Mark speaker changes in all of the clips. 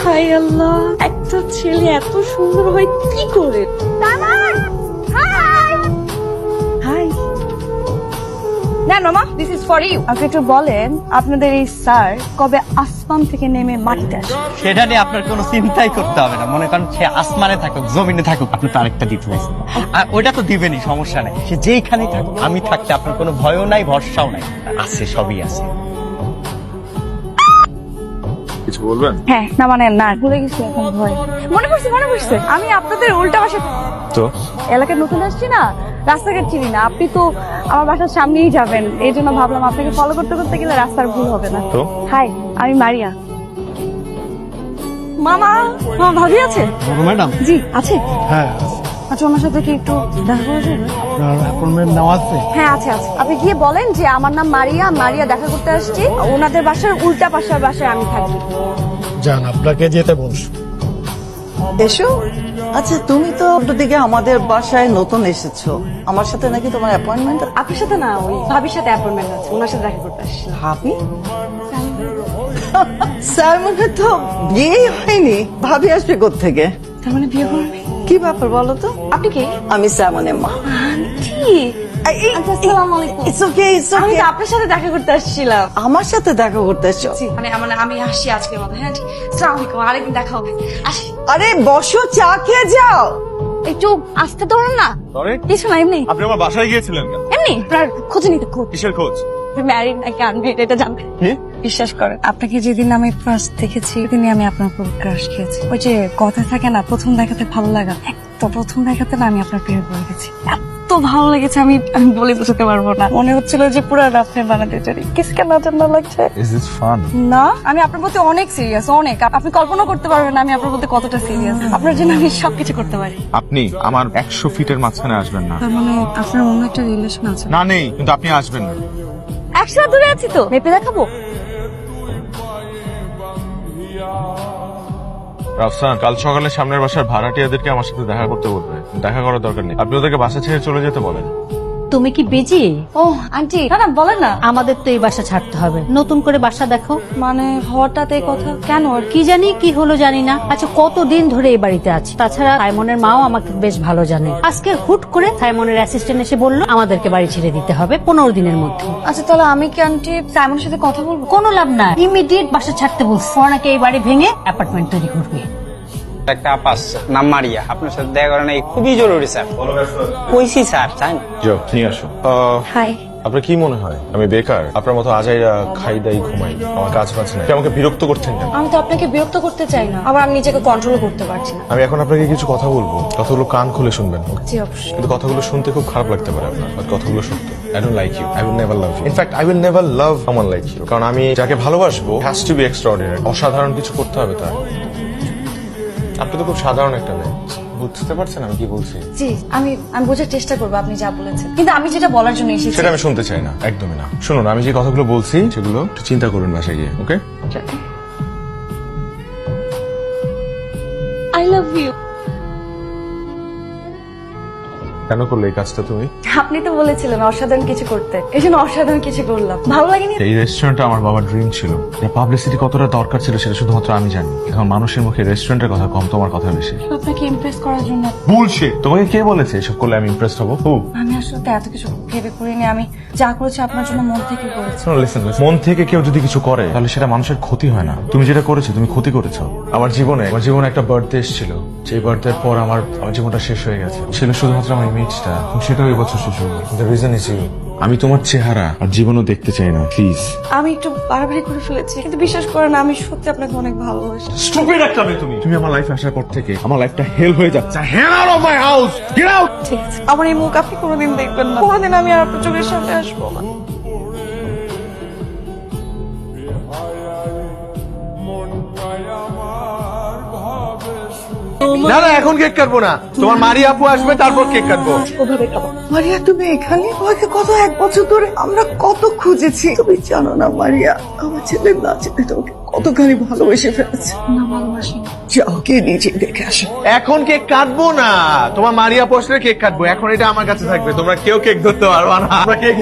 Speaker 1: High আল্লাহ, একটা ছেলে এত সুন্দর হয় কি করে? হাই। না মামা, দিস ইজ ফর ইউ। আপনি একটু বলেন আপনাদের এই স্যার কবে আসমান থেকে নেমে মাটিতে আসে?
Speaker 2: সেটা নিয়ে আপনার কোনো চিন্তাই করতে হবে না। মনে করেন সে আসমানে থাকুক জমিনে থাকুক, আপনি তো আরেকটা দিতে পারছেন, আর ওইটা তো দিবেনই, সমস্যা নেই। সে যেইখানেই থাকুক, আমি থাকতে আপনার কোনো ভয়ও নাই, ভরসাও নাই, আছে, সবই আছে।
Speaker 3: কিছু বলবেন?
Speaker 1: হ্যাঁ, না মানে না, ভুলে গেছি এখন ভয়। মনে পড়ছে আমি আপনাদের উল্টা পাশে
Speaker 3: তো
Speaker 1: এলাকায় নতুন আসছি না, রাস্তাঘাট চিনি না। আপনি তো আমার বাসার সামনেই যাবেন, এই জন্য ভাবলাম আপনাকে ফলো করতে করতে গেলে রাস্তার ভুল হবে না।
Speaker 3: তো
Speaker 1: হাই, আমি মারিয়া। মামা, ভাবি আছে?
Speaker 2: ম্যাডাম?
Speaker 1: জি আছে।
Speaker 2: হ্যাঁ,
Speaker 1: আচ্ছা, ওনার সাথে কি একটু দেখা করা যাবে?
Speaker 2: অ্যাপয়েন্টমেন্ট নেওয়া আছে।
Speaker 1: হ্যাঁ আছে। আপনি গিয়ে বলেন যে আমার নাম মারিয়া দেখা করতে আসছি, ওনাদের বাসার উল্টা পাশের বাসায় আমি থাকি।
Speaker 2: যান, আপনাকে যেতে বলছি।
Speaker 4: এসো। আচ্ছা, তুমি তো দিকে আমাদের বাসায় নতুন এসেছো, আমার সাথে নাকি তোমার অ্যাপয়েন্টমেন্ট?
Speaker 1: আপনার সাথে না, ওই ভাবির সাথে অ্যাপয়েন্টমেন্ট আছে, ওনার সাথে দেখা করতে আসছি।
Speaker 4: ভাবি? সাইমনের তো বিয়েই হয়নি, ভাবি আসবে কোত্থেকে?
Speaker 1: তার মানে বিয়ে করবে?
Speaker 4: কি ব্যাপার বলো তো?
Speaker 1: আপনি কে?
Speaker 4: আমি সাইমনের মা।
Speaker 1: আন্টি, আসসালামু আলাইকুম।
Speaker 4: ইটস ওকে, ইটস
Speaker 1: আমি
Speaker 4: ওকে।
Speaker 1: তো আপনার সাথে দেখা করতে আসছিলাম।
Speaker 4: আমার সাথে দেখা করতে এসছো?
Speaker 1: আমি আসছি আজকের মতো। হ্যাঁ, আসসালামু আলাইকুম, আরেকদিন দেখা হবে। আসি।
Speaker 4: আরে বসো, চা খেয়ে যাও।
Speaker 1: একটু আসতে ধরুন না।
Speaker 3: সরি,
Speaker 1: কিছু না, এমনি
Speaker 3: আপনি আমার বাসায় গিয়েছিলেন কেন?
Speaker 1: এমনি আপনার খোঁজ নিতে।
Speaker 3: কিসের খোঁজ?
Speaker 1: ম্যারিড নাকি আনম্যারিড এটা জানতে।
Speaker 3: কি?
Speaker 1: বিশ্বাস করেন, আপনাকে যেদিন আমি ফার্স্ট দেখেছি সেদিনই আমি আপনার উপর ক্রাশ খেয়েছি। ওই যে কথা থাকে না, প্রথম দেখাতে ভালো লাগা, তো প্রথম দেখাতে না আমি আপনার প্রেমে পড়ে গেছি। এত ভালো লেগেছে আমি বলে বোঝাতে পারবো না। মনে হচ্ছিল যে পুরো রাত্রে বানাতে চাই। কিসকে না জানা লাগছে
Speaker 3: ইজ দিস ফান?
Speaker 1: না, আমি আপনার প্রতি অনেক সিরিয়াস, অনেক। আপনি কল্পনা করতে পারবেন না আমি আপনার প্রতি কতটা সিরিয়াস। আপনার জন্য আমি সবকিছু করতে পারি।
Speaker 3: আপনি আমার 100 ফিটের মাঝখানে আসবেন না।
Speaker 1: তার মানে আপনার অন্য একটা রিলেশন আছে?
Speaker 3: না, নেই, কিন্তু আপনি আসবেন না।
Speaker 1: 100 দূরে আছি তো, মেপে দেখাবো।
Speaker 3: রাফসান, কাল সকালে সামনের বাসার ভাড়াটিয়াদেরকে আমার সাথে দেখা করতে বলবে। দেখা করার দরকার নেই, আপনি ওদেরকে বাসা ছেড়ে চলে যেতে বলেন।
Speaker 5: তুমি কি বিজি?
Speaker 1: ও আন্টি, না বলেন না।
Speaker 5: আমাদের তো এই বাসা ছাড়তে হবে, নতুন করে বাসা দেখো।
Speaker 1: মানে হঠাৎ এই কথা কেন? আর
Speaker 5: কি জানি কি হলো জানি না। আচ্ছা, কতদিন ধরে এই বাড়িতে আছি, তাছাড়া সাইমনের মাও আমাকে বেশ ভালো জানে। আজকে হুট করে সাইমনের অ্যাসিস্ট্যান্ট এসে বলল আমাদেরকে বাড়ি ছেড়ে দিতে হবে 15 দিনের মধ্যে।
Speaker 1: আচ্ছা, তাহলে আমি কি আন্টি সাইমনের সাথে কথা বলবো?
Speaker 5: কোনো লাভ না, ইমিডিয়েট বাসা ছাড়তে বলছে। ওনাকে এই বাড়ি ভেঙে অ্যাপার্টমেন্ট তৈরি করবে।
Speaker 6: একটা আপা আসছে, নাম মারিয়া, আপনার সাথে দেখা করেন এই খুবই জরুরি স্যার। কইছি স্যার, চান
Speaker 3: যাও, নিয়ে আসো।
Speaker 1: হাই।
Speaker 3: আপনার কি মনে হয় আমি বেকার? আপনার মতো আজাইরা খাই দাই ঘুমাই, আমার কাজ বাজ নাই। আমাকে বিরক্ত করছেন কেন?
Speaker 1: আমি তো আপনাকে বিরক্ত করতে চাই না, আবার আমি নিজেকে কন্ট্রোল করতে পারছি না।
Speaker 3: আমি এখন আপনাকে কিছু কথা বলবো, কথাগুলো কান খুলে শুনবেন।
Speaker 1: জি অবশ্যই।
Speaker 3: কিন্তু কথাগুলো শুনতে খুব খারাপ লাগতে পারে আপনার, বাট কথাগুলো সত্য। I don't like you. I will never love you. In fact, I will never love someone like you. কারণ আমি যাকে ভালোবাসবো has to be extraordinary. অসাধারণ কিছু করতে হবে তার। আপনি তো খুব সাধারণ একটা মেয়ে, বুঝতে পারছেন আমি কি বলছি?
Speaker 1: জি, আমি বোঝার চেষ্টা করবো আপনি যা বলেছেন, কিন্তু আমি যেটা বলার জন্য এসেছি
Speaker 3: সেটা আমি শুনতে চাই না, একদমই না। শুনুন, আমি যে কথাগুলো বলছি সেগুলো একটু চিন্তা করুন বাসায় গিয়ে, ওকে?
Speaker 1: I love you.
Speaker 3: কেন করলে এই কাজটা তুমি?
Speaker 1: আপনি তো বলেছিলেন অসাধারণ কিছু করতে, এই জন্য অসাধারণ কিছু করলাম। ভালো লাগেনি?
Speaker 3: এই রেস্টুরেন্টটা আমার বাবার ড্রিম ছিল। এর পাবলিসিটি কতটা দরকার ছিল সেটা শুধুমাত্র আমি জানি। এখন মানুষের মুখে রেস্টুরেন্টের কথা কম, তোমার কথা বেশি।
Speaker 1: আপনাকে ইমপ্রেস করার জন্য।
Speaker 3: বুলশিট! তোমাকে কে বলেছে এসব করলে আমি ইমপ্রেসড হবো?
Speaker 1: আমি আসলে এত কিছু ভেবে করিনি, আমি যা করেছি আপনার জন্য মন থেকে করেছি।
Speaker 3: লিসেন, মন থেকে কেউ যদি কিছু করে তাহলে সেটা মানুষের ক্ষতি হয় না। তুমি যেটা করেছো তুমি ক্ষতি করেছো। আমার জীবনে একটা বার্থডে এসেছিল, সেই বার্থডের পর আমার জীবনটা শেষ হয়ে গেছে। ছিল শুধুমাত্র আমার ইমেজটা, সেটাও এই বছর শেষ হয়ে গেল। The reason is you. আমি তোমার চেহারা আর জীবনও দেখতে চাই না, প্লিজ।
Speaker 1: আমি একটু বাড়াবাড়ি করে ফেলেছি, কিন্তু বিশ্বাস করেন আমি সত্যি আপনাকে অনেক ভালোবাসি।
Speaker 3: স্টুপিড একটা মেয়ে তুমি। তুমি আমার লাইফে আসার পর থেকে আমার লাইফটা হেল হয়ে যাচ্ছে। Hell out of my house, get out.
Speaker 1: ঠিক আছে, আমার এই মুখ আপনি কোনোদিন দেখবেন না, কোনোদিন আমি আর আপনার চোখের সামনে আসবো না।
Speaker 2: না না, এখন কেক কাটবো না। তোমার মারি আপু আসবে, তারপর কেক কাটবো।
Speaker 1: ওভাবে খাবো।
Speaker 4: মারিয়া, তুমি এখানে? তোমাকে কত 1 বছর ধরে আমরা কত খুঁজেছি। তুমি জানো না মারিয়া, আমার ছেলে না ছেলে তোমাকে কতখানি ভালোবেসে ফেলেছে।
Speaker 1: না ভালোবাসি।
Speaker 4: যাও গিয়ে নিজে দেখে আসো।
Speaker 2: এখন কেক কাটবো না, তোমার মারিয়া পোস্টারে কেক কাটবো। এখন এটা আমার কাছে থাকবে, তোমরা কেউ কেক ধরতে পারবা না। আমরা কেক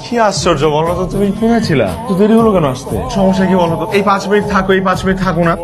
Speaker 3: কি আশ্চর্য, বলো তো, তুমি ঘুমিয়েছিলা তো দেরি হলো কেন আসতে? সমস্যা কি বলো তো?
Speaker 2: এই 5 মিনিট থাকো, এই 5 মিনিট থাকো না।